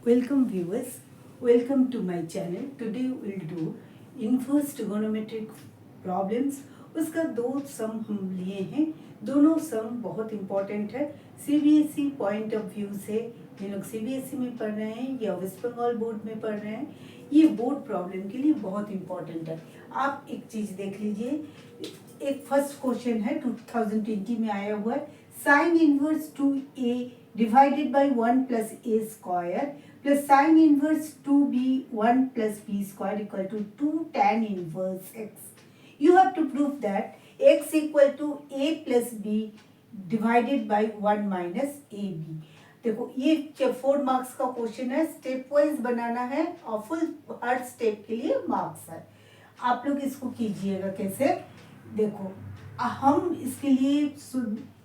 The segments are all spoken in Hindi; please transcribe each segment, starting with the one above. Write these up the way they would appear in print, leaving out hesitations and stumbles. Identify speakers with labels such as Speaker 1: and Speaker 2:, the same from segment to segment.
Speaker 1: Welcome viewers, welcome to my channel. Today we'll do inverse trigonometric problems. उसका दो सम हम लिए हैं. दोनों सम बहुत इम्पोर्टेंट है. सीबीएसई पॉइंट ऑफ व्यू से ये लोग सीबीएसई में पढ़ रहे हैं या वेस्ट बंगाल बोर्ड में पढ़ रहे हैं, ये बोर्ड प्रॉब्लम के लिए बहुत इम्पोर्टेंट है. आप एक चीज़ देख लीजिए. एक फर्स्ट क्वेश्चन है 2020 में आया हुआ है. Sine inverse 2a divided by 1 plus a square plus sine inverse 2b 1 plus b square equal to 2 tan inverse x. You have to prove that x equal to a plus b divided by 1 minus ab. देखो ये 4 मार्क्स का क्वेश्चन है. स्टेप वाइज बनाना है और फुल हर स्टेप के लिए मार्क्स है. आप लोग इसको कीजिएगा कैसे. देखो हम इसके लिए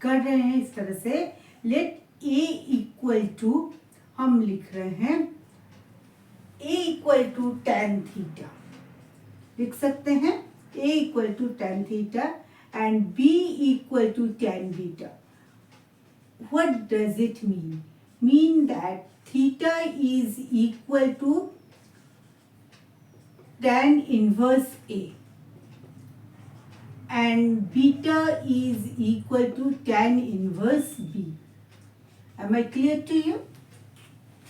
Speaker 1: कर रहे हैं इस तरह से. लेट a इक्वल टू हम लिख रहे हैं a equal to tan theta लिख सकते हैं. a equal to tan theta and b equal to tan beta. What does it mean? Mean that theta is equal to tan inverse a and beta is equal to tan inverse b. Am I clear to you?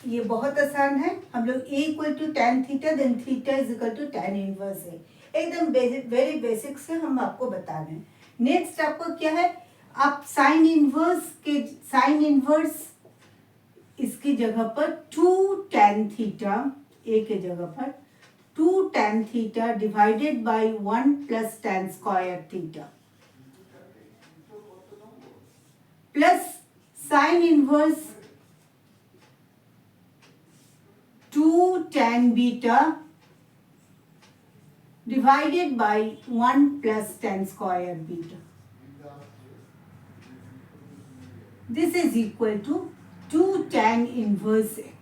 Speaker 1: ये बहुत आसान है. हम लोग a equal to tan theta then theta is equal to tan inverse है. एकदम बेसिक, वेरी बेसिक से हम आपको बता रहे हैं. नेक्स्ट आपको क्या है, आप साइन इनवर्स इसकी जगह पर 2 tan थीटा, a के जगह पर 2 tan theta divided by 1 plus tan square theta plus sine inverse 2 tan beta divided by 1 plus tan square beta. This is equal to 2 tan inverse x.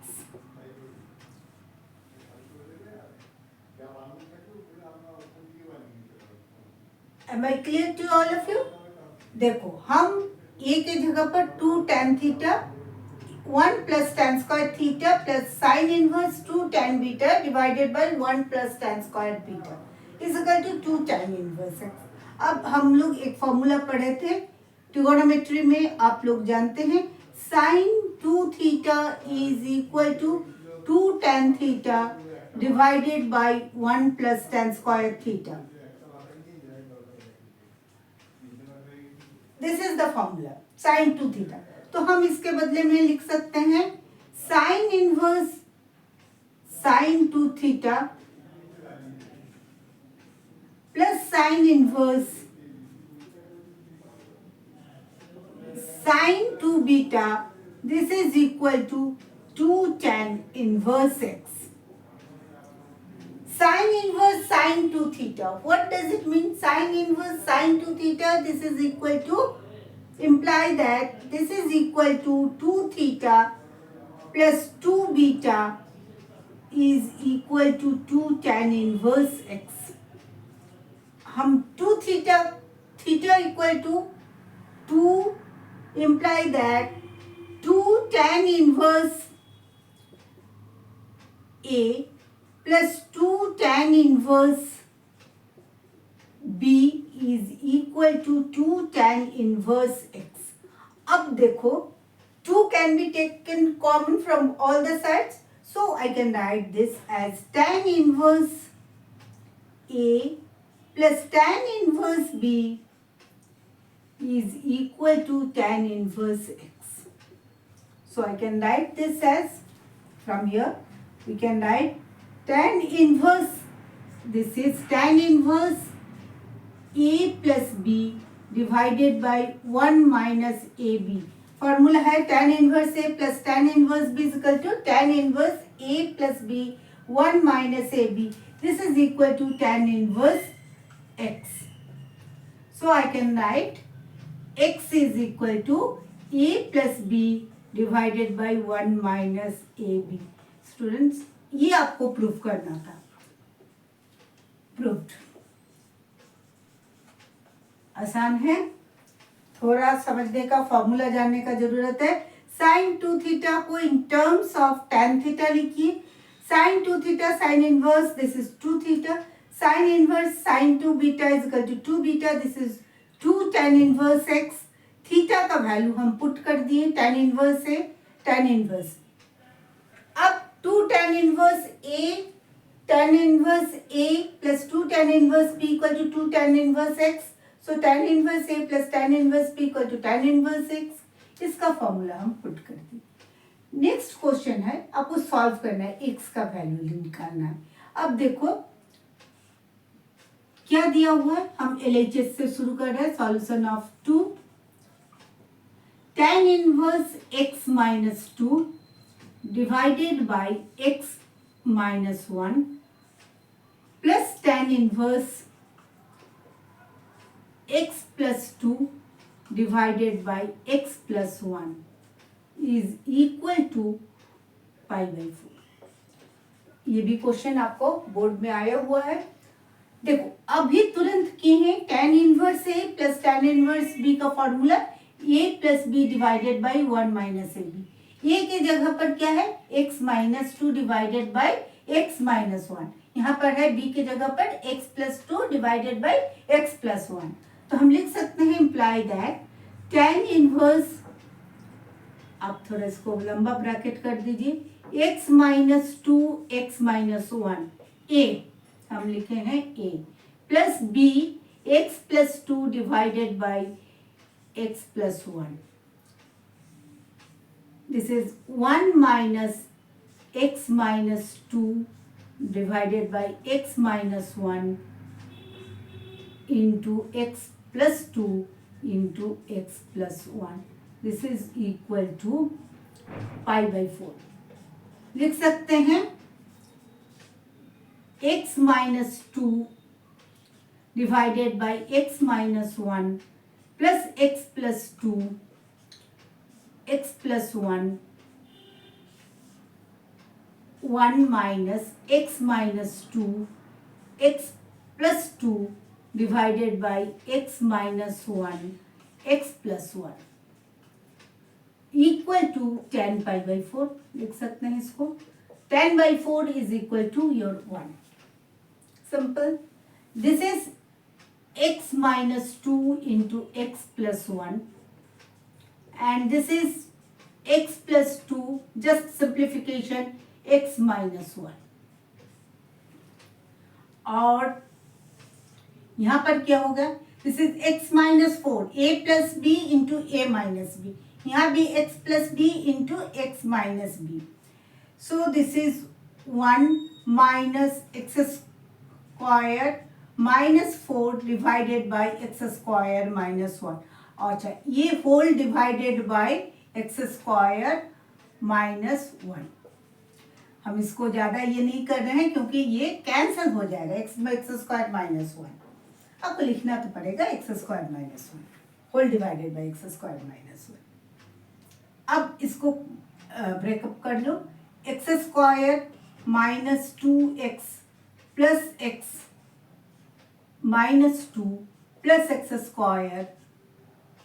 Speaker 1: Am I clear to all of you? देखो हम a के जगह पर 2 tan theta 1 plus tan square theta plus sin inverse 2 tan beta divided by 1 plus tan square beta is equal to 2 tan inverse x. अब हम लोग एक फॉर्मूला पढ़े थे ट्रिगोनोमेट्री में, आप लोग जानते हैं sin 2 theta is equal to 2 tan theta divided by 1 plus tan square theta. This is the formula sin 2 theta. तो हम इसके बदले में लिख सकते हैं sine inverse sine 2 theta plus sine inverse sine 2 beta. This is equal to 2 tan inverse x. Sine inverse sine 2 theta, what does it mean? Sine inverse sine 2 theta, this is equal to imply that this is equal to 2 theta plus 2 beta is equal to 2 tan inverse x. हम 2 theta equal to 2 imply that 2 tan inverse a plus 2 tan inverse b is equal to 2 tan inverse x. अब देखो 2 can be taken common from all the sides, so I can write this as tan inverse a plus tan inverse b is equal to tan inverse x. So I can write this as, from here we can write tan inverse, this is tan inverse a plus b divided by 1 minus ab. Formula है tan inverse a plus tan inverse b is equal to tan inverse a plus b 1 minus ab. This is equal to tan inverse x. So I can write x is equal to a plus b divided by 1 minus ab. Students, ये आपको प्रूफ करना था. प्रूव्ड. आसान है, थोड़ा समझने का, फॉर्मूला जानने का जरूरत है. साइन 2 थीटा को in terms of tan theta लिखिए. Sine 2 theta sine inverse this is 2 theta. Sine inverse sine 2 beta is equal to 2 beta this is 2 tan inverse x. Theta का वैल्यू हम पुट कर दिए. tan इनवर्स है tan इनवर्स. अब 2 tan inverse a tan inverse A plus 2 tan inverse B equal to 2 tan inverse X. So tan inverse A plus tan inverse B equal to tan inverse X. इसका फॉर्मूला हम पुट कर दी. नेक्स्ट क्वेश्चन है, आपको सॉल्व करना है, x का वैल्यू निकालना है. अब देखो क्या दिया हुआ है. हम LHS से शुरू कर रहे हैं. Solution of 2 tan inverse x minus 2 divided by x minus 1 plus tan inverse x plus 2 divided by x plus 1 is equal to pi by 4. ये भी क्वेश्चन आपको बोर्ड में आया हुआ है. देखो अभी तुरंत किए हैं. tan inverse a plus tan inverse b का formula a plus b divided by 1 minus A B. a के जगह पर क्या है, x minus 2 divided by x minus 1. यहाँ पर है b के जगह पर x plus 2 divided by x plus 1. तो हम लिख सकते हैं इम्प्लाई दैट tan इनवर्स, आप थोड़ा इसको लंबा ब्रैकेट कर दीजिए, x minus 2 x minus 1 a हम लिखे हैं a plus b x plus 2 divided by x plus 1. This is 1 minus x minus 2 divided by x minus 1 into x plus 2 into x plus 1. This is equal to pi by 4. लिख सकते हैं x minus 2 divided by x minus 1 plus x plus 2 x plus 1 1 minus x minus 2 x plus 2 divided by x minus 1 x plus 1 equal to tan pi by 4. लिख सकते हैं इसको. tan by 4 is equal to your 1. Simple. This is x minus 2 into x plus 1. And this is x plus 2, just simplification, x minus 1. और यहाँ पर क्या होगा, this is x minus 4, a plus b into a minus b. यहाँ भी x plus b into x minus b. So this is 1 minus x square minus 4 divided by x square minus 1. अच्छा, ये whole divided by x square minus 1. हम इसको ज़्यादा ये नहीं कर रहे हैं क्योंकि ये कैंसिल हो जाएगा. एक्स स्क्वायर माइनस 1 आपको लिखना तो पड़ेगा. X square minus 1 whole divided by x square minus 1. अब इसको ब्रेकअप कर लो. X square minus 2x plus x minus 2 plus x square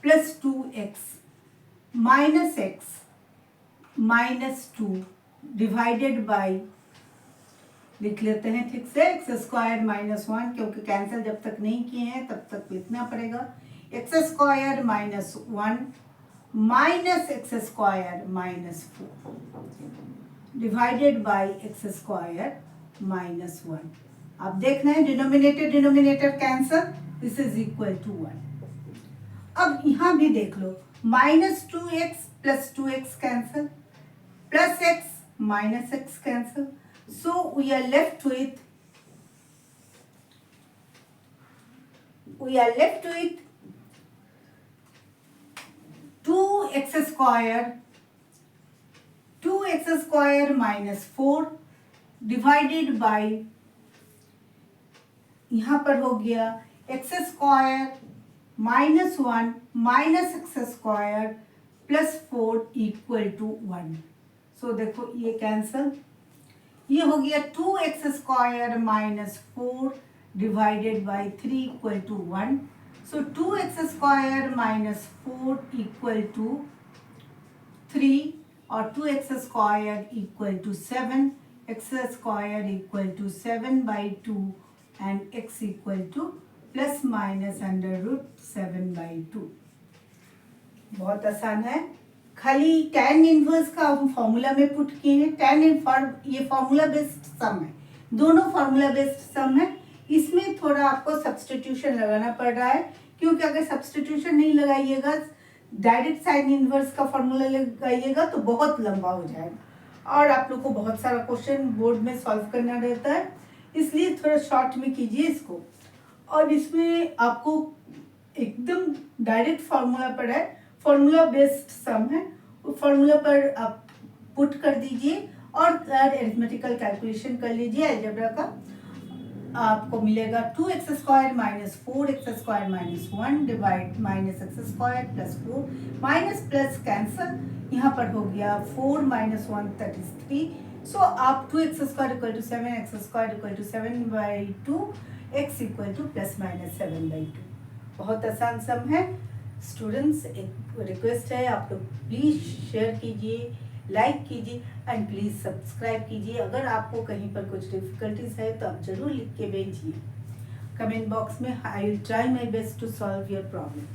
Speaker 1: plus 2x minus x minus 2 divided by, लिख लेते हैं ठीक से, एक्स स्क्वायर माइनस 1 क्योंकि कैंसिल जब तक नहीं किए हैं तब तक लिखना पड़ेगा. X square minus 1 minus x square minus 4 divided by x square minus 1. अब देखना है denominator denominator cancel. This is equal to 1. अब यहाँ भी देख लो, minus 2x plus 2x cancel, plus x minus x cancel. So we are left with 2x square minus 4 divided by, यहाँ पर हो गया x square minus 1 minus x square plus 4 equal to 1. So देखो ये कैंसल. ये हो गया 2x square minus 4 divided by 3 equal to 1. So 2x square minus 4 equal to 3 और 2x square equal to 7, x square equal to 7/2 and x equal to plus minus √7/2। बहुत आसान है, खाली tan इनवर्स का हम फॉर्मूला में पुट किए हैं। ये फॉर्मूला बेस्ड सम है, दोनों फॉर्मूला बेस्ड सम है। इसमें थोड़ा आपको सब्स्टिट्यूशन लगाना पड़ रहा है, क्योंकि अगर सब्स्टिट्यूशन नहीं लगाइएगा, डायरेक्ट साइन इनवर्स का फॉर्मूला लगाइएगा तो बहुत लंबा हो जाएगा और आप लोग को बहुत सारा क्वेश्चन बोर्ड में सॉल्व करना रहता है, इसलिए थोड़ा शॉर्ट में कीजिए इसको। और इसमें आपको एकदम डायरेक्ट फॉर्मूला पड़ा है, फॉर्मूला बेस्ड सम है, वो फॉर्मूला पर आप पुट कर दीजिए और अरिथमेटिकल कैलकुलेशन कर लीजिए अलजेब्रा का। आपको मिलेगा 2x square minus 4x square minus 1 divide minus x square plus 4 minus plus cancel, यहाँ पर हो गया 4 माइनस 1 33। सो आप 2x square equal to 7, x square equal to 7/2, x equal to plus minus 7/2। बहुत आसान सम है। स्टूडेंट्स, एक रिक्वेस्ट है, आप लोग प्लीज़ शेयर कीजिए, लाइक कीजिए एंड प्लीज़ सब्सक्राइब कीजिए। अगर आपको कहीं पर कुछ डिफ़िकल्टीज है तो आप ज़रूर लिख के भेजिए कमेंट बॉक्स में। I will try my best to solve your problem.